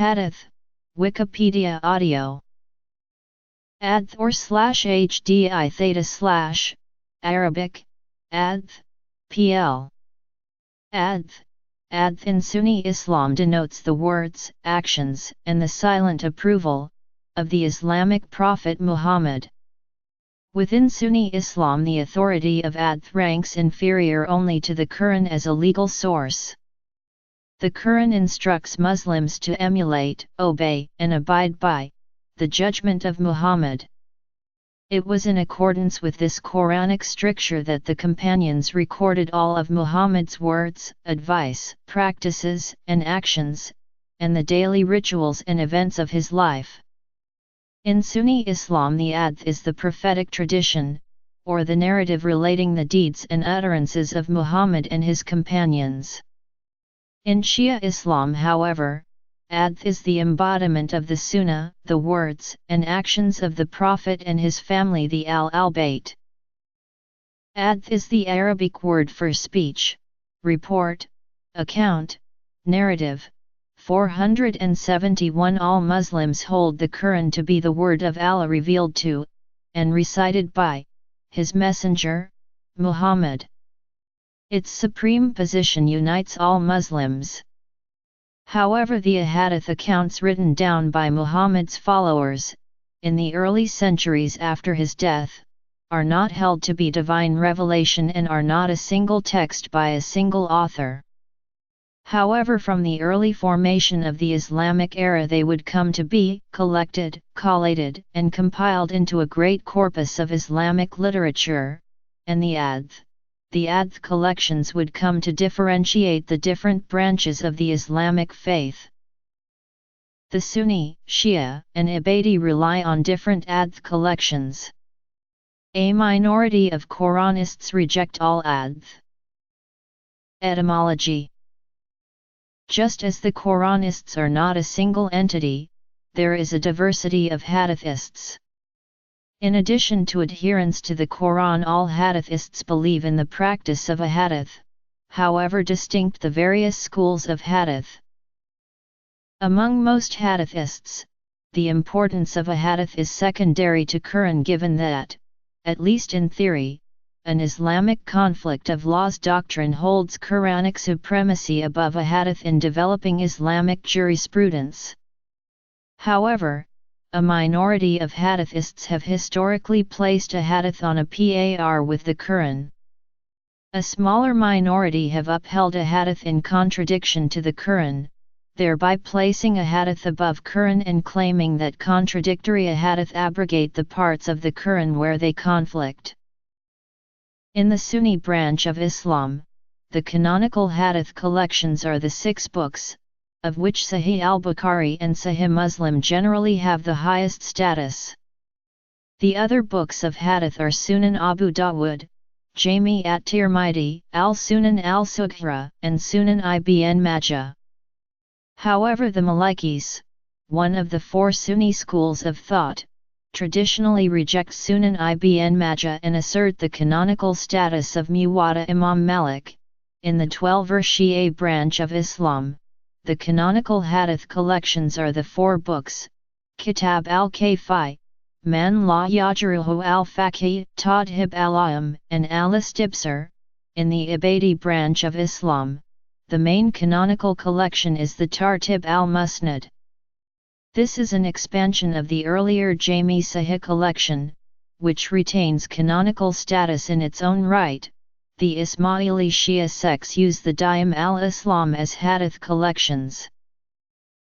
Hadith, Wikipedia audio. Adh or /HDI theta / Arabic, adh, pl. Adh. Adh in Sunni Islam denotes the words, actions, and the silent approval of the Islamic prophet Muhammad. Within Sunni Islam, the authority of adh ranks inferior only to the Quran as a legal source. The Quran instructs Muslims to emulate, obey, and abide by the judgment of Muhammad. It was in accordance with this Quranic stricture that the companions recorded all of Muhammad's words, advice, practices, and actions, and the daily rituals and events of his life. In Sunni Islam, the adh is the prophetic tradition, or the narrative relating the deeds and utterances of Muhammad and his companions. In Shia Islam, however, adh is the embodiment of the Sunnah, the words and actions of the Prophet and his family, the Al-Bayt. Adh is the Arabic word for speech, report, account, narrative. 471 All Muslims hold the Quran to be the word of Allah revealed to, and recited by, His Messenger, Muhammad. Its supreme position unites all Muslims. However, the Hadith accounts written down by Muhammad's followers, in the early centuries after his death, are not held to be divine revelation and are not a single text by a single author. However, from the early formation of the Islamic era they would come to be collected, collated, and compiled into a great corpus of Islamic literature, and the adh collections would come to differentiate the different branches of the Islamic faith. The Sunni, Shia, and Ibadi rely on different adh collections. A minority of Quranists reject all adh. Etymology. Just as the Quranists are not a single entity, there is a diversity of Hadithists. In addition to adherence to the Quran, all Hadithists believe in the practice of a Hadith, however distinct the various schools of Hadith. Among most Hadithists, the importance of a Hadith is secondary to Quran, given that, at least in theory, an Islamic conflict of laws doctrine holds Quranic supremacy above a Hadith in developing Islamic jurisprudence. However, a minority of Hadithists have historically placed a Hadith on a par with the Quran. A smaller minority have upheld a Hadith in contradiction to the Quran, thereby placing a Hadith above Quran and claiming that contradictory Hadith abrogate the parts of the Quran where they conflict. In the Sunni branch of Islam, the canonical Hadith collections are the 6 books, of which Sahih al-Bukhari and Sahih Muslim generally have the highest status. The other books of Hadith are Sunan Abu Dawud, Jami at-Tirmidhi, al-Sunan al-Sughra, and Sunan ibn Majah. However, the Malikis, one of the 4 Sunni schools of thought, traditionally reject Sunan ibn Majah and assert the canonical status of Muwatta Imam Malik. In the 12er Shia branch of Islam, the canonical Hadith collections are the 4 books, Kitab al-Kafi, Man la Yajruhu al-Faqih, Tadhib al-Aim, and al-Istibsar. In the Ibadi branch of Islam, the main canonical collection is the Tartib al-Musnad. This is an expansion of the earlier Jami Sahih collection, which retains canonical status in its own right. The Ismaili Shia sects use the Da'im al-Islam as Hadith collections.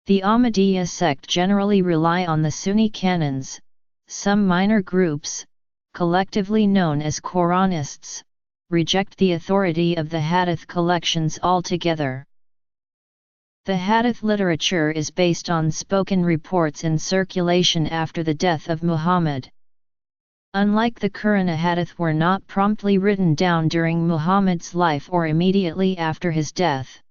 The Ahmadiyya sect generally rely on the Sunni canons. Some minor groups, collectively known as Quranists, reject the authority of the Hadith collections altogether. The Hadith literature is based on spoken reports in circulation after the death of Muhammad. Unlike the Quran, a Hadith were not promptly written down during Muhammad's life or immediately after his death.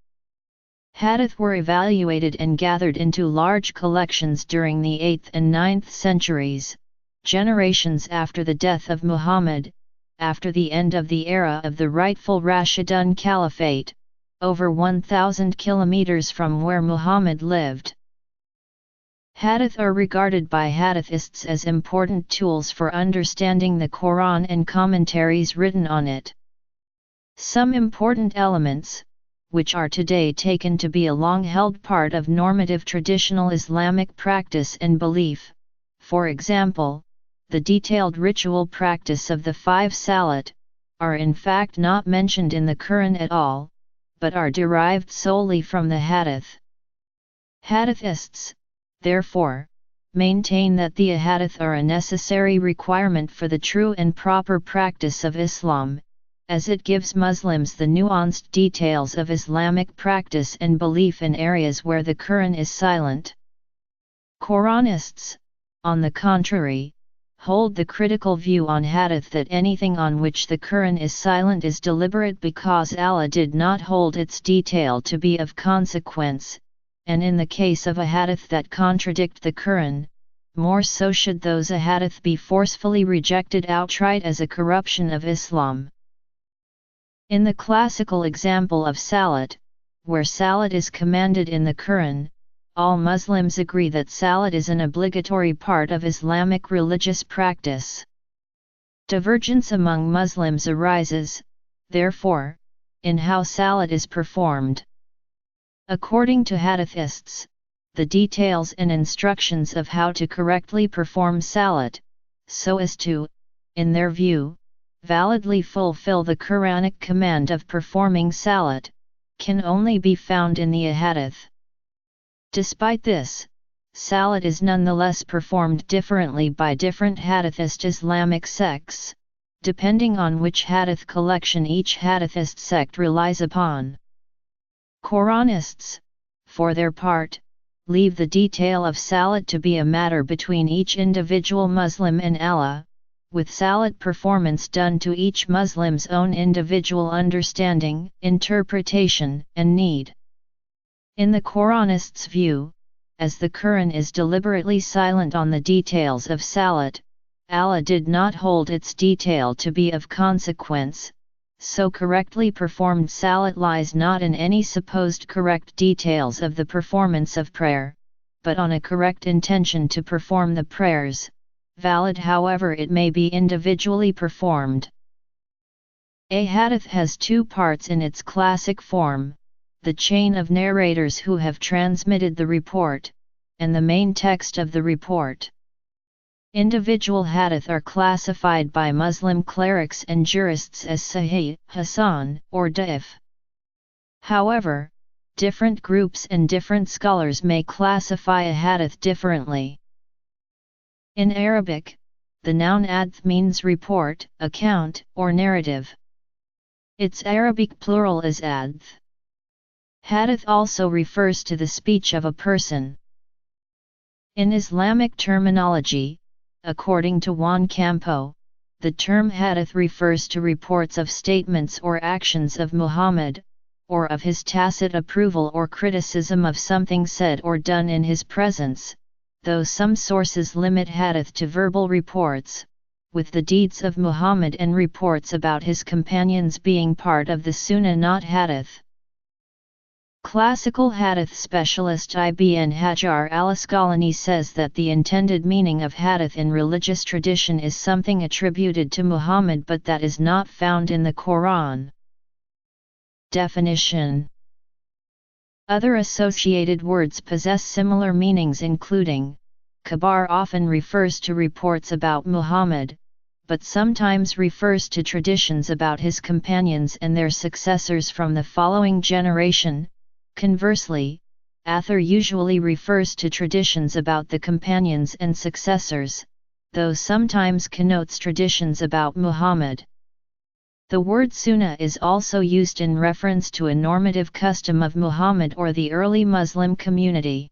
Hadith were evaluated and gathered into large collections during the 8th and 9th centuries, generations after the death of Muhammad, after the end of the era of the rightful Rashidun Caliphate, over 1,000 kilometers from where Muhammad lived. Hadith are regarded by Hadithists as important tools for understanding the Quran and commentaries written on it. Some important elements, which are today taken to be a long-held part of normative traditional Islamic practice and belief, for example, the detailed ritual practice of the 5 salat, are in fact not mentioned in the Quran at all, but are derived solely from the Hadith. Hadithists, therefore, maintain that the Ahadith are a necessary requirement for the true and proper practice of Islam, as it gives Muslims the nuanced details of Islamic practice and belief in areas where the Quran is silent. Quranists, on the contrary, hold the critical view on Hadith that anything on which the Quran is silent is deliberate because Allah did not hold its detail to be of consequence, and in the case of a Hadith that contradict the Quran, more so should those Ahadith be forcefully rejected outright as a corruption of Islam. In the classical example of Salat, where Salat is commanded in the Quran, all Muslims agree that Salat is an obligatory part of Islamic religious practice. Divergence among Muslims arises, therefore, in how Salat is performed. According to Hadithists, the details and instructions of how to correctly perform Salat, so as to, in their view, validly fulfill the Quranic command of performing Salat, can only be found in the Ahadith. Despite this, Salat is nonetheless performed differently by different Hadithist Islamic sects, depending on which Hadith collection each Hadithist sect relies upon. Quranists, for their part, leave the detail of Salat to be a matter between each individual Muslim and Allah, with Salat performance done to each Muslim's own individual understanding, interpretation, and need. In the Quranists' view, as the Quran is deliberately silent on the details of Salat, Allah did not hold its detail to be of consequence, so correctly performed Salat lies not in any supposed correct details of the performance of prayer, but on a correct intention to perform the prayers, valid however it may be individually performed. A Hadith has 2 parts in its classic form, the chain of narrators who have transmitted the report, and the main text of the report. Individual Hadith are classified by Muslim clerics and jurists as Sahih, Hasan, or Da'if. However, different groups and different scholars may classify a Hadith differently. In Arabic, the noun adth means report, account, or narrative. Its Arabic plural is adth. Hadith also refers to the speech of a person. In Islamic terminology, according to Juan Campo, the term hadith refers to reports of statements or actions of Muhammad, or of his tacit approval or criticism of something said or done in his presence, though some sources limit hadith to verbal reports, with the deeds of Muhammad and reports about his companions being part of the Sunnah not hadith. Classical hadith specialist Ibn Hajar al-Asqalani says that the intended meaning of hadith in religious tradition is something attributed to Muhammad but that is not found in the Quran. Definition. Other associated words possess similar meanings including, Khabar often refers to reports about Muhammad, but sometimes refers to traditions about his companions and their successors from the following generation. Conversely, Athar usually refers to traditions about the companions and successors, though sometimes connotes traditions about Muhammad. The word Sunnah is also used in reference to a normative custom of Muhammad or the early Muslim community.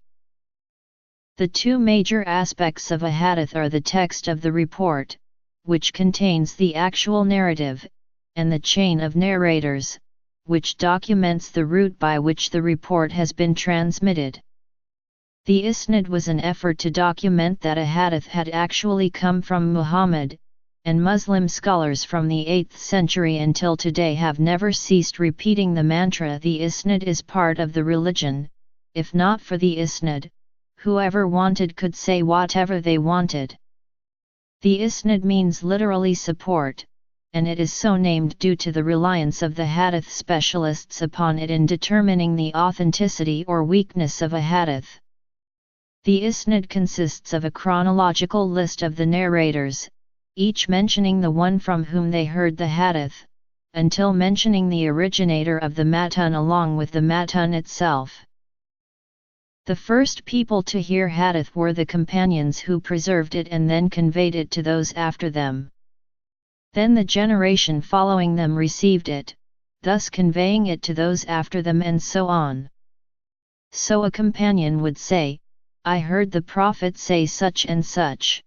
The 2 major aspects of a hadith are the text of the report, which contains the actual narrative, and the chain of narrators, which documents the route by which the report has been transmitted. The isnad was an effort to document that a hadith had actually come from Muhammad, and Muslim scholars from the 8th century until today have never ceased repeating the mantra the isnad is part of the religion. If not for the isnad, whoever wanted could say whatever they wanted. The isnad means literally support, and it is so named due to the reliance of the hadith specialists upon it in determining the authenticity or weakness of a hadith. The isnad consists of a chronological list of the narrators, each mentioning the one from whom they heard the hadith, until mentioning the originator of the matn along with the matn itself. The first people to hear hadith were the companions who preserved it and then conveyed it to those after them. Then the generation following them received it, thus conveying it to those after them and so on. So a companion would say, "I heard the Prophet say such and such."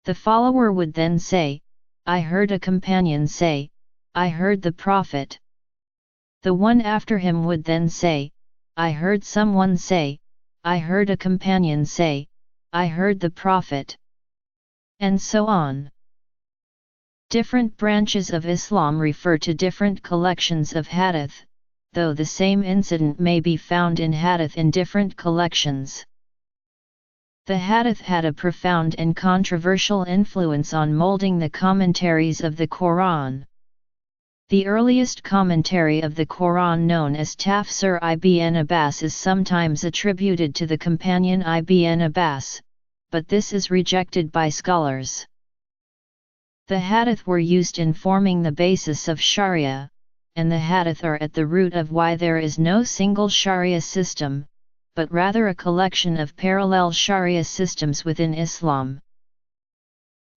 The follower would then say, "I heard a companion say, I heard the Prophet." The one after him would then say, "I heard someone say, I heard a companion say, I heard the Prophet." And so on. Different branches of Islam refer to different collections of hadith, though the same incident may be found in hadith in different collections. The hadith had a profound and controversial influence on molding the commentaries of the Quran. The earliest commentary of the Quran, known as Tafsir Ibn Abbas, is sometimes attributed to the companion Ibn Abbas, but this is rejected by scholars. The hadith were used in forming the basis of Sharia, and the hadith are at the root of why there is no single Sharia system, but rather a collection of parallel Sharia systems within Islam.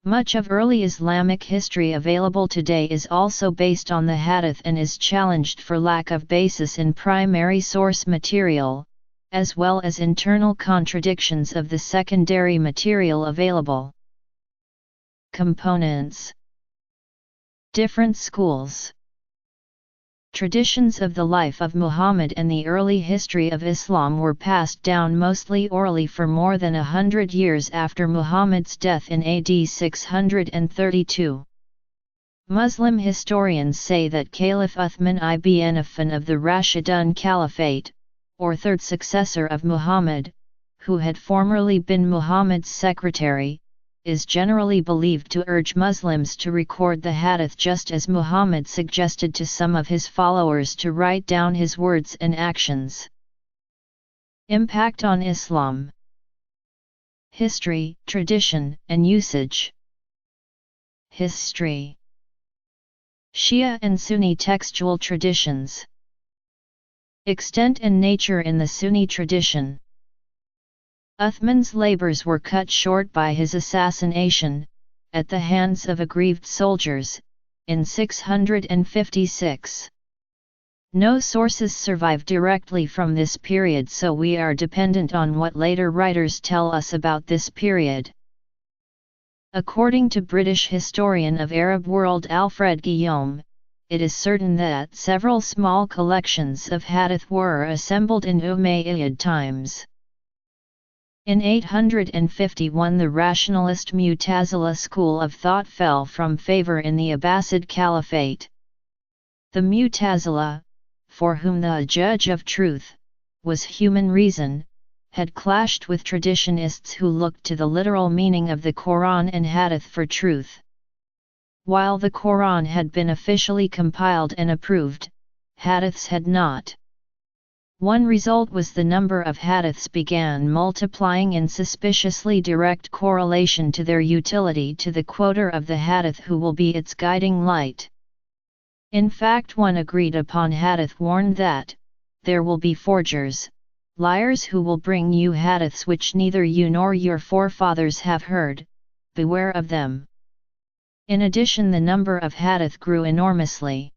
Much of early Islamic history available today is also based on the hadith and is challenged for lack of basis in primary source material, as well as internal contradictions of the secondary material available. Components. Different schools. Traditions of the life of Muhammad and the early history of Islam were passed down mostly orally for more than 100 years after Muhammad's death in AD 632. Muslim historians say that Caliph Uthman ibn Affan of the Rashidun Caliphate, or third successor of Muhammad, who had formerly been Muhammad's secretary, is generally believed to urge Muslims to record the hadith just as Muhammad suggested to some of his followers to write down his words and actions. Impact on Islam. History, tradition, and usage. History. Shia and Sunni textual traditions. Extent and nature in the Sunni tradition. Uthman's labors were cut short by his assassination, at the hands of aggrieved soldiers, in 656. No sources survive directly from this period, so we are dependent on what later writers tell us about this period. According to British historian of Arab world Alfred Guillaume, it is certain that several small collections of hadith were assembled in Umayyad times. In 851 the rationalist Mu'tazila school of thought fell from favor in the Abbasid Caliphate. The Mu'tazila, for whom the judge of truth was human reason, had clashed with traditionists who looked to the literal meaning of the Quran and Hadith for truth. While the Quran had been officially compiled and approved, Hadiths had not. One result was the number of hadiths began multiplying in suspiciously direct correlation to their utility to the quoter of the hadith who will be its guiding light. In fact, one agreed upon hadith warned that, there will be forgers, liars who will bring you hadiths which neither you nor your forefathers have heard, beware of them. In addition, the number of hadith grew enormously.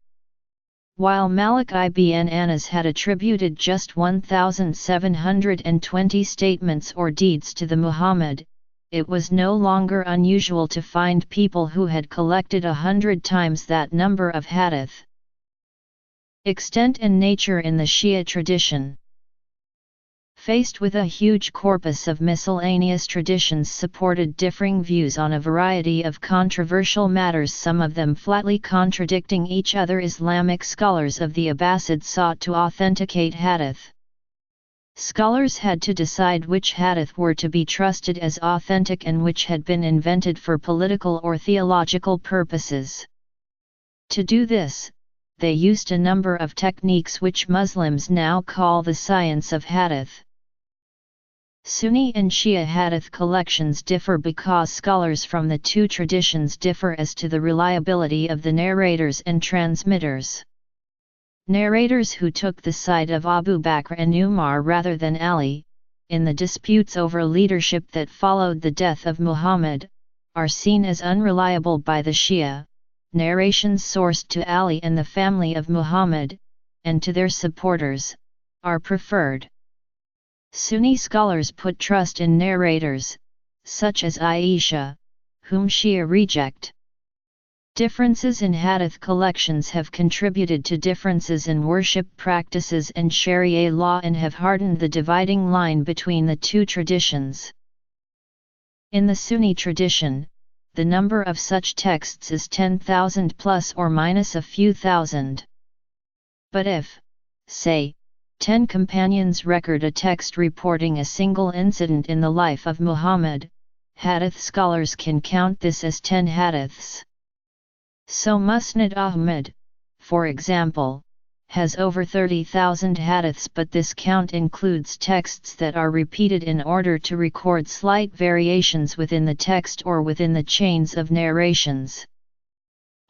While Malik ibn Anas had attributed just 1,720 statements or deeds to the Muhammad, it was no longer unusual to find people who had collected 100 times that number of hadith. Extent and nature in the Shia tradition. Faced with a huge corpus of miscellaneous traditions supported differing views on a variety of controversial matters, some of them flatly contradicting each other, Islamic scholars of the Abbasids sought to authenticate hadith. Scholars had to decide which hadith were to be trusted as authentic and which had been invented for political or theological purposes. To do this, they used a number of techniques which Muslims now call the science of hadith. Sunni and Shia hadith collections differ because scholars from the two traditions differ as to the reliability of the narrators and transmitters. Narrators who took the side of Abu Bakr and Umar rather than Ali, in the disputes over leadership that followed the death of Muhammad, are seen as unreliable by the Shia. Narrations sourced to Ali and the family of Muhammad, and to their supporters, are preferred. Sunni scholars put trust in narrators, such as Aisha, whom Shia reject. Differences in hadith collections have contributed to differences in worship practices and Sharia law and have hardened the dividing line between the two traditions. In the Sunni tradition, the number of such texts is 10,000 plus or minus a few thousand. But if, say, 10 companions record a text reporting a single incident in the life of Muhammad, hadith scholars can count this as 10 hadiths. So Musnad Ahmad, for example, has over 30,000 hadiths, but this count includes texts that are repeated in order to record slight variations within the text or within the chains of narrations.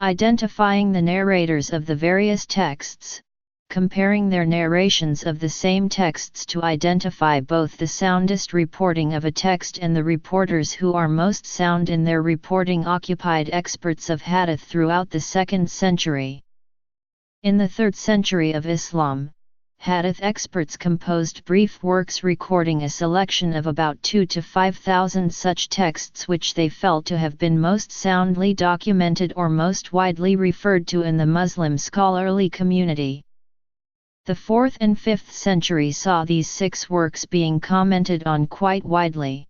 Identifying the narrators of the various texts, comparing their narrations of the same texts to identify both the soundest reporting of a text and the reporters who are most sound in their reporting occupied experts of hadith throughout the 2nd century. In the 3rd century of Islam, hadith experts composed brief works recording a selection of about 2,000 to 5,000 such texts which they felt to have been most soundly documented or most widely referred to in the Muslim scholarly community. The 4th and 5th century saw these 6 works being commented on quite widely.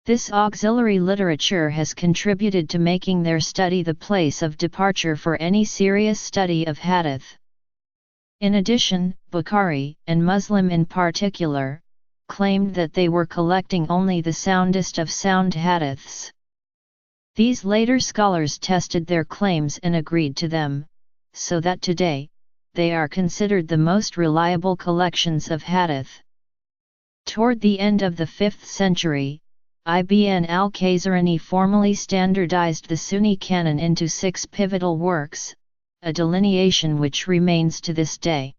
This auxiliary literature has contributed to making their study the place of departure for any serious study of hadith. In addition, Bukhari, and Muslim in particular, claimed that they were collecting only the soundest of sound hadiths. These later scholars tested their claims and agreed to them, so that today, they are considered the most reliable collections of hadith. Toward the end of the 5th century, Ibn al-Khazarani formally standardized the Sunni canon into 6 pivotal works, a delineation which remains to this day.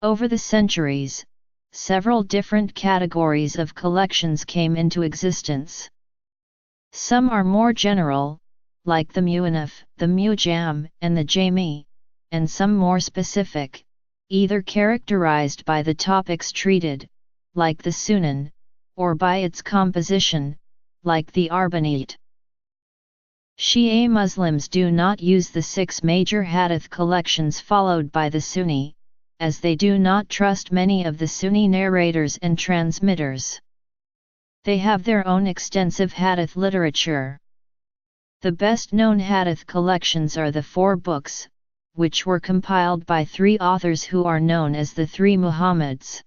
Over the centuries, several different categories of collections came into existence. Some are more general, like the Mu'annaf, the Mu'jam, and the Jami, and some more specific, either characterized by the topics treated, like the Sunan, or by its composition, like the Arbaniyat. Shia Muslims do not use the 6 major hadith collections followed by the Sunni, as they do not trust many of the Sunni narrators and transmitters. They have their own extensive hadith literature. The best-known hadith collections are the 4 books, which were compiled by 3 authors who are known as the 3 Muhammads.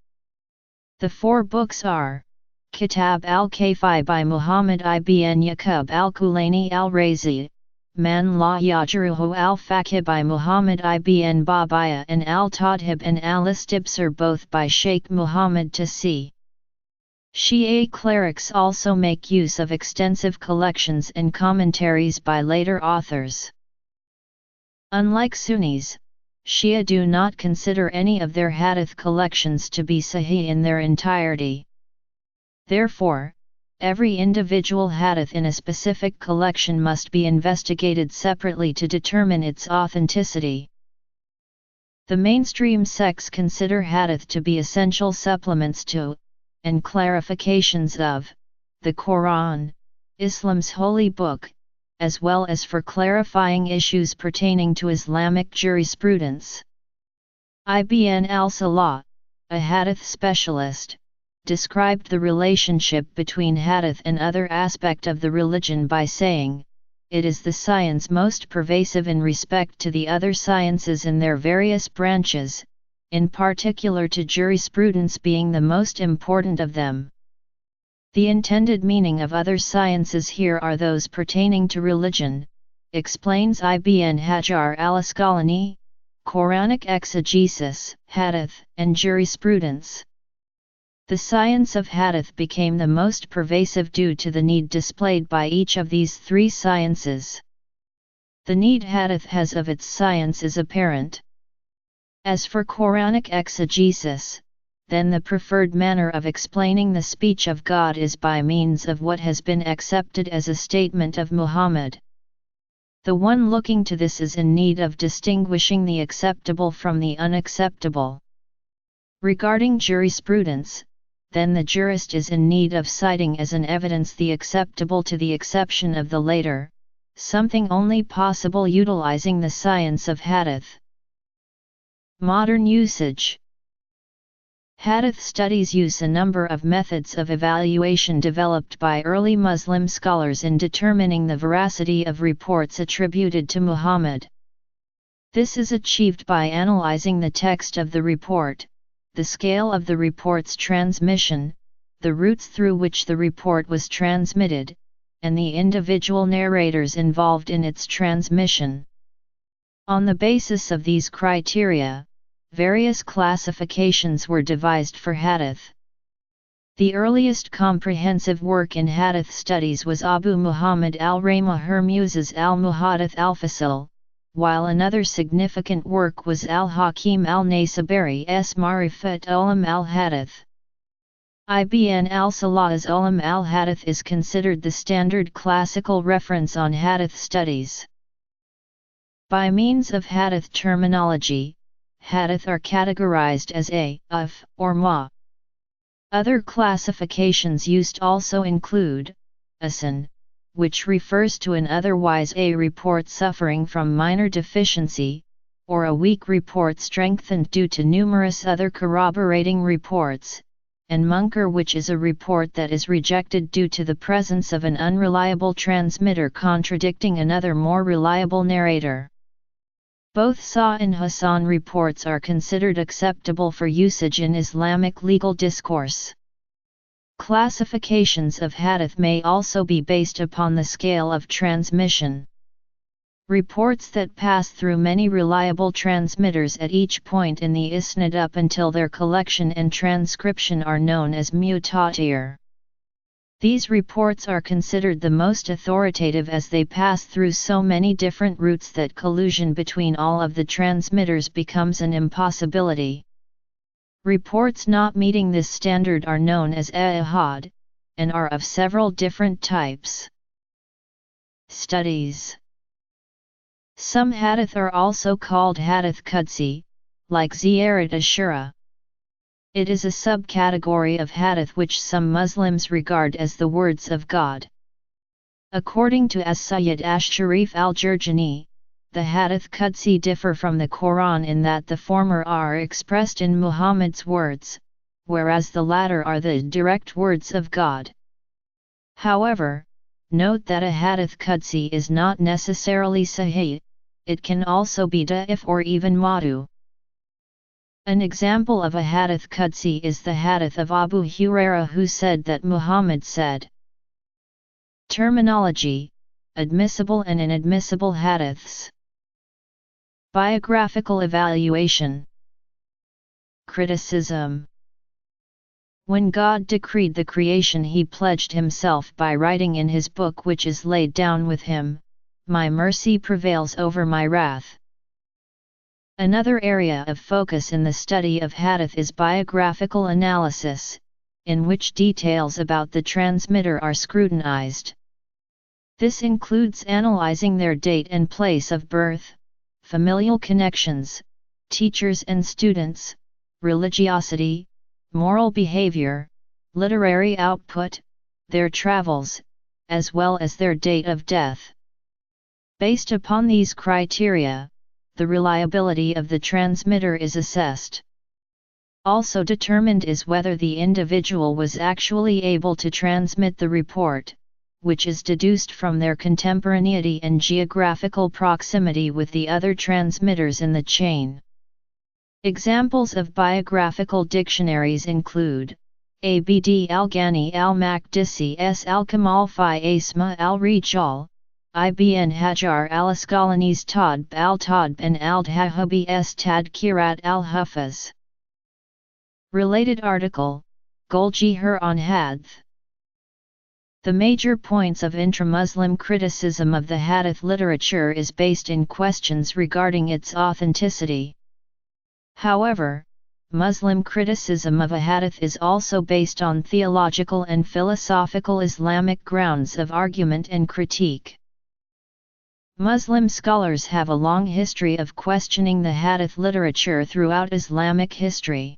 The 4 books are Kitab al-Kafi by Muhammad ibn Yaqub al-Kulaini al-Razi, Man la Yajruhu al-Faqih by Muhammad ibn Babaya, and al-Tadhib and al-Istibsar both by Sheikh Muhammad Tasi. Shia clerics also make use of extensive collections and commentaries by later authors. Unlike Sunnis, Shia do not consider any of their hadith collections to be sahih in their entirety. Therefore, every individual hadith in a specific collection must be investigated separately to determine its authenticity. The mainstream sects consider hadith to be essential supplements to, and clarifications of, the Quran, Islam's holy book, as well as for clarifying issues pertaining to Islamic jurisprudence. Ibn al-Salah, a hadith specialist, described the relationship between hadith and other aspect of the religion by saying, "It is the science most pervasive in respect to the other sciences in their various branches, in particular to jurisprudence being the most important of them. The intended meaning of other sciences here are those pertaining to religion, explains Ibn Hajar al-Asqalani, Quranic exegesis, Hadith, and jurisprudence. The science of Hadith became the most pervasive due to the need displayed by each of these three sciences. The need Hadith has of its science is apparent. As for Quranic exegesis, then the preferred manner of explaining the speech of God is by means of what has been accepted as a statement of Muhammad. The one looking to this is in need of distinguishing the acceptable from the unacceptable. Regarding jurisprudence, then the jurist is in need of citing as an evidence the acceptable to the exception of the later, something only possible utilizing the science of Hadith. Modern usage. Hadith studies use a number of methods of evaluation developed by early Muslim scholars in determining the veracity of reports attributed to Muhammad. This is achieved by analyzing the text of the report, the scale of the report's transmission, the routes through which the report was transmitted, and the individual narrators involved in its transmission. On the basis of these criteria, various classifications were devised for Hadith. The earliest comprehensive work in Hadith studies was Abu Muhammad al-Rayma Hurmuz's al-Muhaddith al-Fasil, while another significant work was al-Hakim al-Nasabari's Marifat Ulam al-Hadith. Ibn al-Salah's Ulam al-Hadith is considered the standard classical reference on Hadith studies. By means of Hadith terminology, Hadith are categorized as of, or ma. Other classifications used also include Hasan, which refers to an otherwise a report suffering from minor deficiency, or a weak report strengthened due to numerous other corroborating reports, and Munkar, which is a report that is rejected due to the presence of an unreliable transmitter contradicting another more reliable narrator. Both Sahih and Hasan reports are considered acceptable for usage in Islamic legal discourse. Classifications of Hadith may also be based upon the scale of transmission. Reports that pass through many reliable transmitters at each point in the isnad up until their collection and transcription are known as mutawatir. These reports are considered the most authoritative as they pass through so many different routes that collusion between all of the transmitters becomes an impossibility. Reports not meeting this standard are known as ahad, and are of several different types. Studies. Some hadith are also called hadith qudsi, like Ziyarat Ashura. It is a subcategory of hadith which some Muslims regard as the words of God. According to As-Sayyid Ash-Sharif al-Jurjani, the hadith qudsi differ from the Quran in that the former are expressed in Muhammad's words, whereas the latter are the direct words of God. However, note that a hadith qudsi is not necessarily sahih, it can also be da'if or even mawdu. An example of a hadith qudsi is the hadith of Abu Hurairah, who said that Muhammad said. Terminology: admissible and inadmissible hadiths. Biographical evaluation. Criticism. When God decreed the creation, He pledged Himself by writing in His book which is laid down with Him, "My mercy prevails over my wrath." Another area of focus in the study of hadith is biographical analysis, in which details about the transmitter are scrutinized. This includes analyzing their date and place of birth, familial connections, teachers and students, religiosity, moral behavior, literary output, their travels, as well as their date of death. Based upon these criteria, the reliability of the transmitter is assessed. Also determined is whether the individual was actually able to transmit the report, which is deduced from their contemporaneity and geographical proximity with the other transmitters in the chain. Examples of biographical dictionaries include Abd al-Ghani al-Maqdisi s al-Kamal fi Asma al-Rijal, Ibn Hajar al-Asqalani's Tadb al-Tadb and al-Dhahabi's Tadkirat al-Hufaz. Related article, Goljiher on Hadith. The major points of intra-Muslim criticism of the Hadith literature is based in questions regarding its authenticity. However, Muslim criticism of a hadith is also based on theological and philosophical Islamic grounds of argument and critique. Muslim scholars have a long history of questioning the hadith literature throughout Islamic history.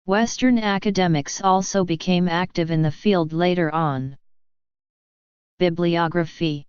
Western academics also became active in the field later on. Bibliography.